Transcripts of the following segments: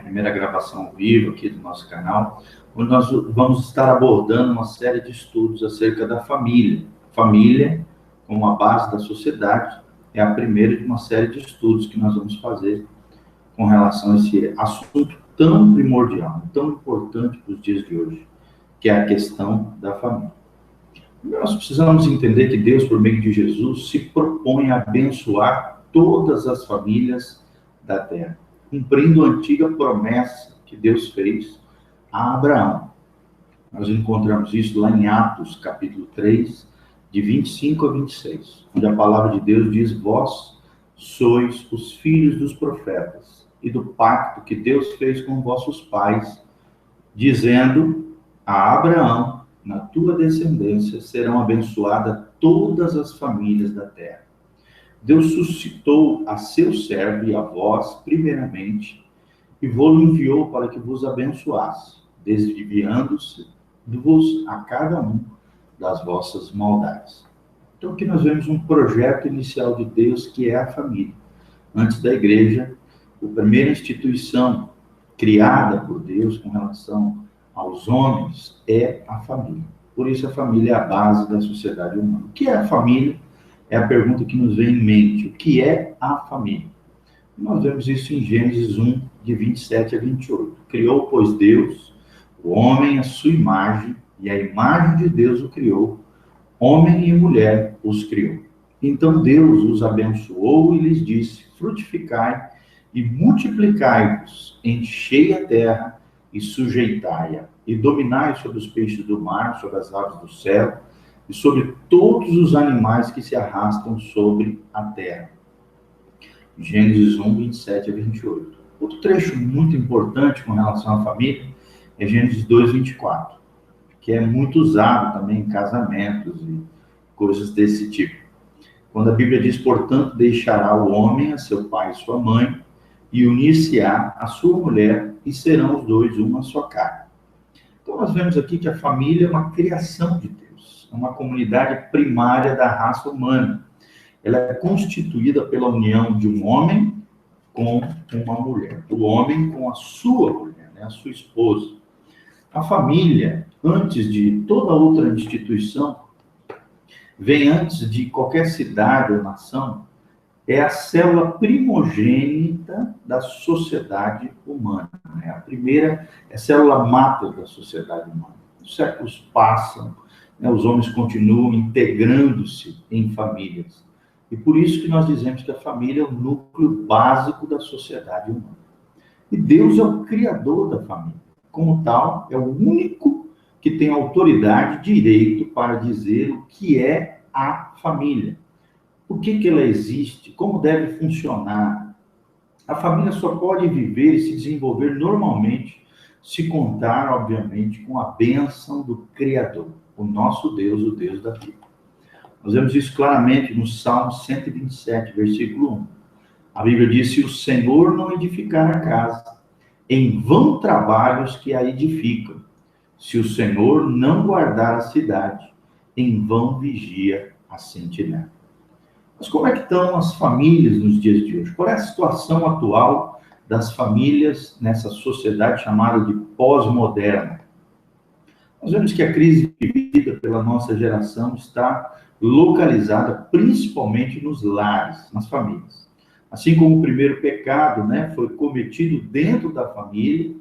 primeira gravação ao vivo aqui do nosso canal, onde nós vamos estar abordando uma série de estudos acerca da família. Família, como a base da sociedade, é a primeira de uma série de estudos que nós vamos fazer com relação a esse assunto tão primordial, tão importante para os dias de hoje, que é a questão da família. Nós precisamos entender que Deus, por meio de Jesus, se propõe a abençoar todas as famílias da terra, cumprindo a antiga promessa que Deus fez a Abraão. Nós encontramos isso lá em Atos, capítulo 3, de 25 a 26, onde a palavra de Deus diz: vós sois os filhos dos profetas e do pacto que Deus fez com vossos pais, dizendo a Abraão: na tua descendência serão abençoadas todas as famílias da terra. Deus suscitou a seu servo e a vós, primeiramente, e vos enviou para que vos abençoasse, desviando-vos a cada um das vossas maldades. Então aqui nós vemos um projeto inicial de Deus, que é a família. Antes da igreja, a primeira instituição criada por Deus com relação aos homens é a família. Por isso a família é a base da sociedade humana. O que é a família? É a pergunta que nos vem em mente. O que é a família? Nós vemos isso em Gênesis 1, de 27 a 28. Criou, pois, Deus o homem à sua imagem, e a imagem de Deus o criou. Homem e mulher os criou. Então Deus os abençoou e lhes disse: frutificai e multiplicai-vos, enchei a terra e sujeitai-a, e dominai sobre os peixes do mar, sobre as aves do céu, e sobre todos os animais que se arrastam sobre a terra. Gênesis 1, 27 a 28. Outro trecho muito importante com relação à família é Gênesis 2, 24, que é muito usado também em casamentos e coisas desse tipo. Quando a Bíblia diz: portanto, deixará o homem a seu pai e sua mãe, e unir-se-á a sua mulher, e serão os dois uma só carne. Então nós vemos aqui que a família é uma criação de Deus, é uma comunidade primária da raça humana. Ela é constituída pela união de um homem com uma mulher, o homem com a sua mulher, a sua esposa. A família, antes de toda outra instituição, vem antes de qualquer cidade ou nação, é a célula primogênita da sociedade humana. A primeira é a célula máter da sociedade humana. Os séculos passam, os homens continuam integrando-se em famílias. E por isso que nós dizemos que a família é o núcleo básico da sociedade humana. E Deus é o criador da família. Como tal, é o único que tem autoridade e direito para dizer o que é a família. Por que ela existe? Como deve funcionar? A família só pode viver e se desenvolver normalmente se contar, obviamente, com a bênção do Criador, o nosso Deus, o Deus da vida. Nós vemos isso claramente no Salmo 127, versículo 1. A Bíblia diz: se o Senhor não edificar a casa, em vão trabalham os que a edificam. Se o Senhor não guardar a cidade, em vão vigia a sentinela. Mas como é que estão as famílias nos dias de hoje? Qual é a situação atual das famílias nessa sociedade chamada de pós-moderna? Nós vemos que a crise vivida pela nossa geração está localizada principalmente nos lares, nas famílias. Assim como o primeiro pecado, foi cometido dentro da família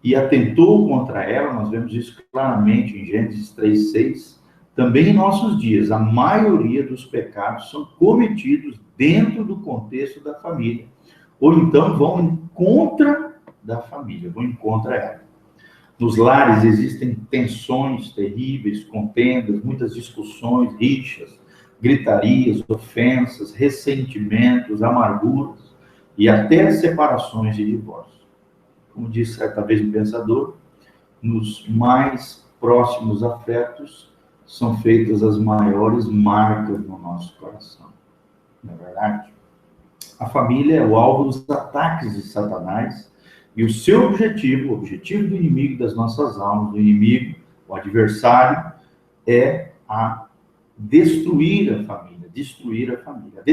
e atentou contra ela, nós vemos isso claramente em Gênesis 3:6. Também em nossos dias, a maioria dos pecados são cometidos dentro do contexto da família, ou então vão em contra da família, vão em contra ela. Nos lares existem tensões terríveis, contendas, muitas discussões, rixas, gritarias, ofensas, ressentimentos, amarguras e até separações e divórcio. Como disse certa vez um pensador, nos mais próximos afetos são feitas as maiores marcas no nosso coração. Não é verdade? A família é o alvo dos ataques de Satanás e o seu objetivo, o objetivo do inimigo das nossas almas, do inimigo, o adversário, é a destruir a família, destruir a família. A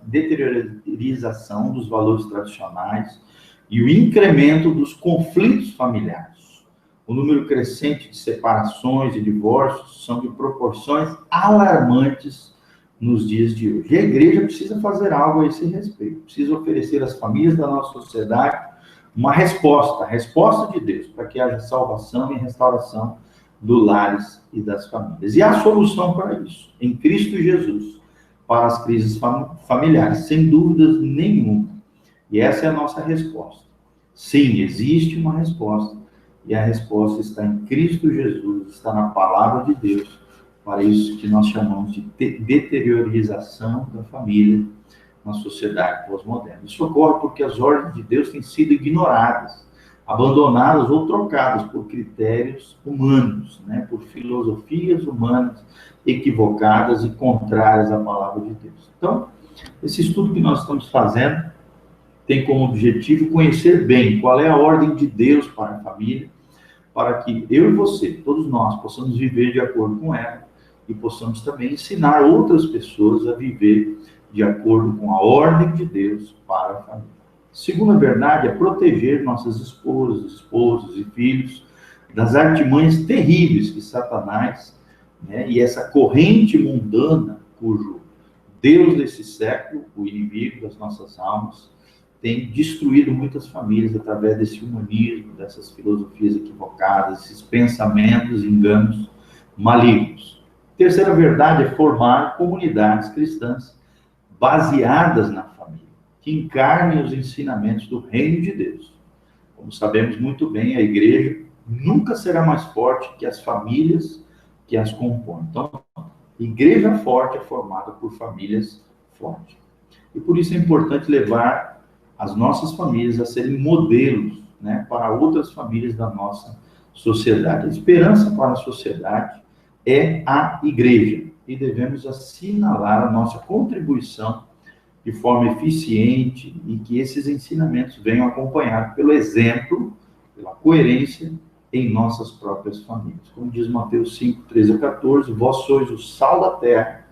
deteriorização dos valores tradicionais, e o incremento dos conflitos familiares. O número crescente de separações e divórcios são de proporções alarmantes nos dias de hoje. E a igreja precisa fazer algo a esse respeito, precisa oferecer às famílias da nossa sociedade uma resposta, a resposta de Deus, para que haja salvação e restauração dos lares e das famílias. E há solução para isso, em Cristo Jesus, para as crises familiares, sem dúvidas nenhuma. E essa é a nossa resposta. Sim, existe uma resposta, e a resposta está em Cristo Jesus, está na palavra de Deus, para isso que nós chamamos de deteriorização da família na sociedade pós-moderna. Isso ocorre porque as ordens de Deus têm sido ignoradas, abandonadas ou trocadas por critérios humanos, por filosofias humanas equivocadas e contrárias à palavra de Deus. Então, esse estudo que nós estamos fazendo tem como objetivo conhecer bem qual é a ordem de Deus para a família, para que eu e você, todos nós, possamos viver de acordo com ela e possamos também ensinar outras pessoas a viver de acordo com a ordem de Deus para a família. Segunda verdade é proteger nossas esposas, esposos e filhos das artimanhas terríveis que Satanás, e essa corrente mundana, cujo Deus desse século, o inimigo das nossas almas, tem destruído muitas famílias através desse humanismo, dessas filosofias equivocadas, esses pensamentos, enganos malignos. Terceira verdade é formar comunidades cristãs baseadas na família, que encarnem os ensinamentos do reino de Deus. Como sabemos muito bem, a igreja nunca será mais forte que as famílias que as compõem. Então, igreja forte é formada por famílias fortes. E por isso é importante levar as nossas famílias a serem modelos, para outras famílias da nossa sociedade. A esperança para a sociedade é a igreja, e devemos assinalar a nossa contribuição de forma eficiente e que esses ensinamentos venham acompanhados pelo exemplo, pela coerência em nossas próprias famílias. Como diz Mateus 5, 13 a 14, vós sois o sal da terra,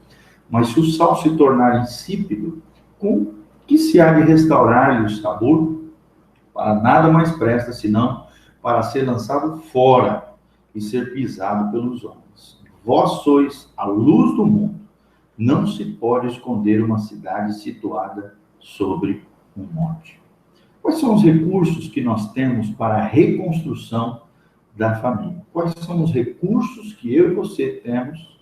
mas se o sal se tornar insípido, com que se há de restaurar-lhe o sabor? Para nada mais presta, senão para ser lançado fora e ser pisado pelos homens. Vós sois a luz do mundo. Não se pode esconder uma cidade situada sobre um monte. Quais são os recursos que nós temos para a reconstrução da família? Quais são os recursos que eu e você temos,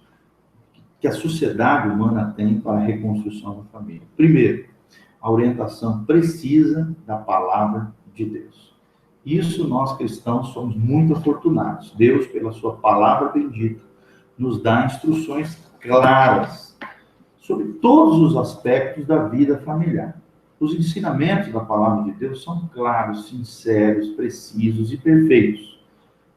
que a sociedade humana tem para a reconstrução da família? Primeiro, a orientação precisa da palavra de Deus. Isso nós cristãos somos muito afortunados. Deus, pela sua palavra bendita, nos dá instruções claras sobre todos os aspectos da vida familiar. Os ensinamentos da palavra de Deus são claros, sinceros, precisos e perfeitos.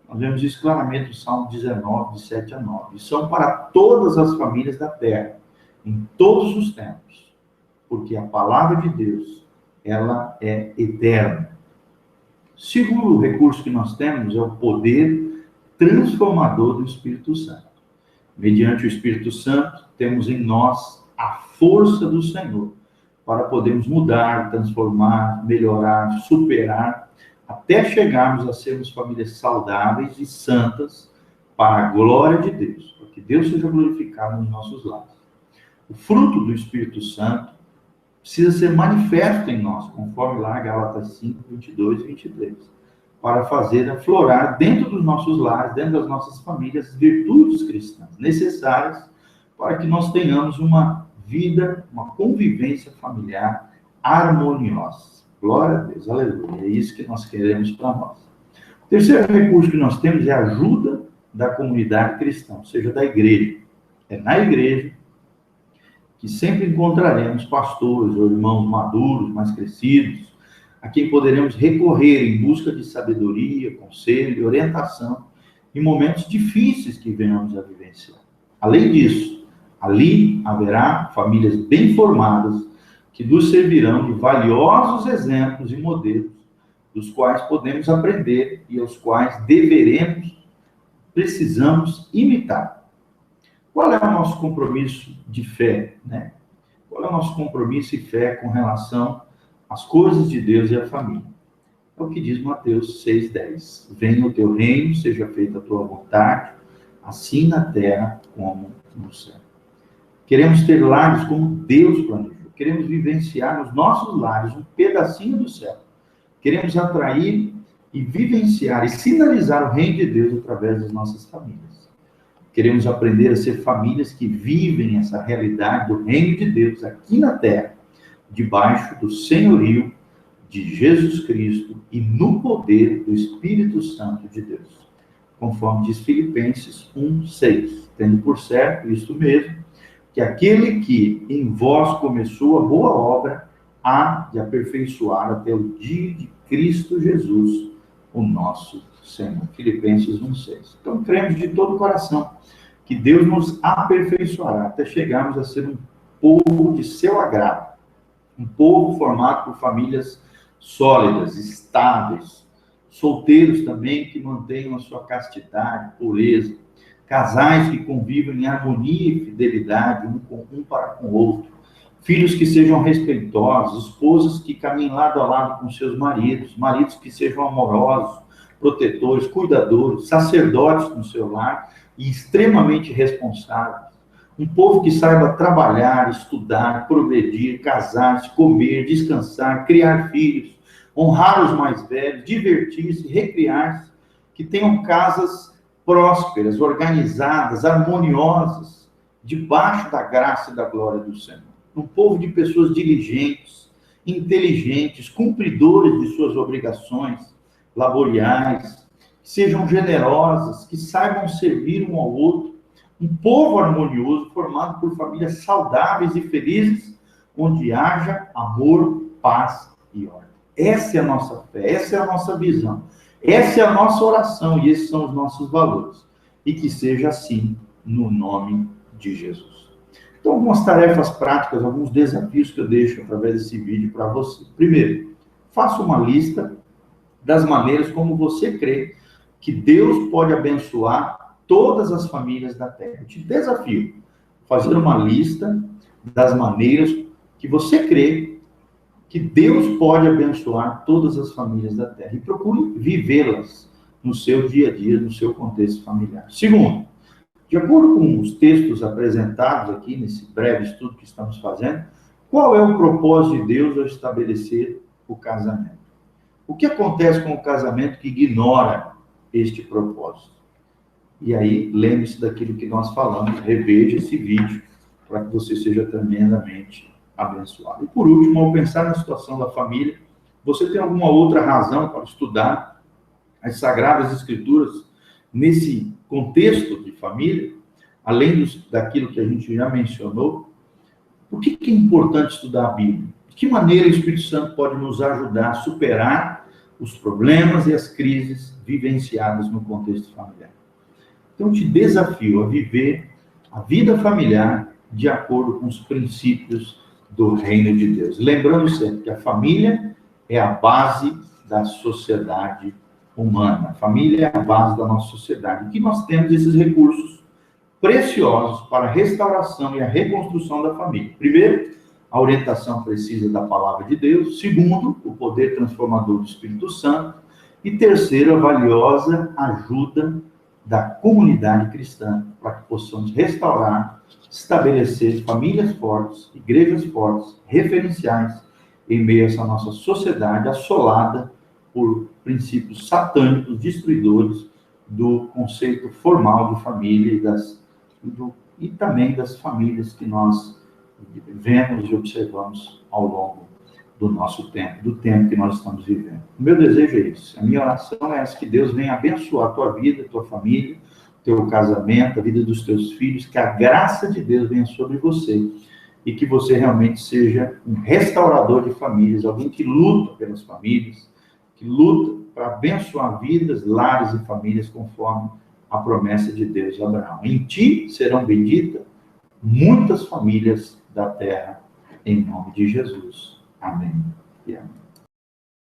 Nós vemos isso claramente no Salmo 19, de 7 a 9. E são para todas as famílias da terra, em todos os tempos. Porque a palavra de Deus, ela é eterna. Segundo recurso que nós temos é o poder transformador do Espírito Santo. Mediante o Espírito Santo, temos em nós a força do Senhor para podermos mudar, transformar, melhorar, superar, até chegarmos a sermos famílias saudáveis e santas para a glória de Deus, para que Deus seja glorificado nos nossos lares. O fruto do Espírito Santo precisa ser manifesto em nós, conforme lá Gálatas 5, 22 e 23, para fazer aflorar dentro dos nossos lares, dentro das nossas famílias, virtudes cristãs necessárias para que nós tenhamos uma vida, uma convivência familiar harmoniosa. Glória a Deus, aleluia. É isso que nós queremos para nós. O terceiro recurso que nós temos é a ajuda da comunidade cristã, ou seja, da igreja. É na igreja que sempre encontraremos pastores ou irmãos maduros, mais crescidos, a quem poderemos recorrer em busca de sabedoria, conselho e orientação em momentos difíceis que venhamos a vivenciar. Além disso, ali haverá famílias bem formadas que nos servirão de valiosos exemplos e modelos dos quais podemos aprender e aos quais precisamos imitar. Qual é o nosso compromisso de fé, Qual é o nosso compromisso e fé com relação às coisas de Deus e à família? É o que diz Mateus 6,10. Venha o teu reino, seja feita a tua vontade, assim na terra como no céu. Queremos ter lares como Deus planejou. Queremos vivenciar nos nossos lares um pedacinho do céu. Queremos atrair e vivenciar e sinalizar o reino de Deus através das nossas famílias. Queremos aprender a ser famílias que vivem essa realidade do reino de Deus aqui na terra, debaixo do senhorio de Jesus Cristo e no poder do Espírito Santo de Deus. Conforme diz Filipenses 1:6. Tendo por certo isto mesmo, que aquele que em vós começou a boa obra, há de aperfeiçoar até o dia de Cristo Jesus, o nosso Senhor. Filipenses 1:6. Então, cremos de todo o coração que Deus nos aperfeiçoará até chegarmos a ser um povo de seu agrado. Um povo formado por famílias sólidas, estáveis, solteiros também que mantenham a sua castidade, pureza, casais que convivam em harmonia e fidelidade um para com o outro, filhos que sejam respeitosos, esposas que caminhem lado a lado com seus maridos, maridos que sejam amorosos, protetores, cuidadores, sacerdotes no seu lar e extremamente responsáveis. Um povo que saiba trabalhar, estudar, progredir, casar-se, comer, descansar, criar filhos, honrar os mais velhos, divertir-se, recriar-se, que tenham casas prósperas, organizadas, harmoniosas, debaixo da graça e da glória do Senhor. Um povo de pessoas diligentes, inteligentes, cumpridores de suas obrigações laboriais, que sejam generosas, que saibam servir um ao outro. Um povo harmonioso, formado por famílias saudáveis e felizes, onde haja amor, paz e ordem. Essa é a nossa fé, essa é a nossa visão, essa é a nossa oração e esses são os nossos valores. E que seja assim no nome de Jesus. Então, algumas tarefas práticas, alguns desafios que eu deixo através desse vídeo para você. Primeiro, faça uma lista das maneiras como você crê que Deus pode abençoar todas as famílias da terra. Eu te desafio a fazer uma lista das maneiras que você crê que Deus pode abençoar todas as famílias da terra. E procure vivê-las no seu dia a dia, no seu contexto familiar. Segundo, de acordo com os textos apresentados aqui nesse breve estudo que estamos fazendo, qual é o propósito de Deus ao estabelecer o casamento? O que acontece com o casamento que ignora este propósito? E aí, lembre-se daquilo que nós falamos, reveja esse vídeo para que você seja tremendamente abençoado. E por último, ao pensar na situação da família, você tem alguma outra razão para estudar as Sagradas Escrituras nesse contexto de família, além daquilo que a gente já mencionou? Por que é importante estudar a Bíblia? De que maneira o Espírito Santo pode nos ajudar a superar os problemas e as crises vivenciadas no contexto familiar? Então, eu te desafio a viver a vida familiar de acordo com os princípios do reino de Deus. Lembrando sempre que a família é a base da sociedade humana. A família é a base da nossa sociedade. E que nós temos esses recursos preciosos para a restauração e a reconstrução da família. Primeiro, a orientação precisa da palavra de Deus. Segundo, o poder transformador do Espírito Santo. E terceiro, a valiosa ajuda da comunidade cristã, para que possamos restaurar, estabelecer famílias fortes, igrejas fortes, referenciais, em meio a essa nossa sociedade assolada por princípios satânicos, destruidores do conceito formal de família e também das famílias que nós vemos e observamos ao longo do nosso tempo, do tempo que nós estamos vivendo. O meu desejo é esse, a minha oração é essa, que Deus venha abençoar a tua vida, a tua família, teu casamento, a vida dos teus filhos, que a graça de Deus venha sobre você e que você realmente seja um restaurador de famílias, alguém que luta pelas famílias, que luta para abençoar vidas, lares e famílias conforme a promessa de Deus a Abraão. Em ti serão benditas muitas famílias da terra, em nome de Jesus. Amém e amém.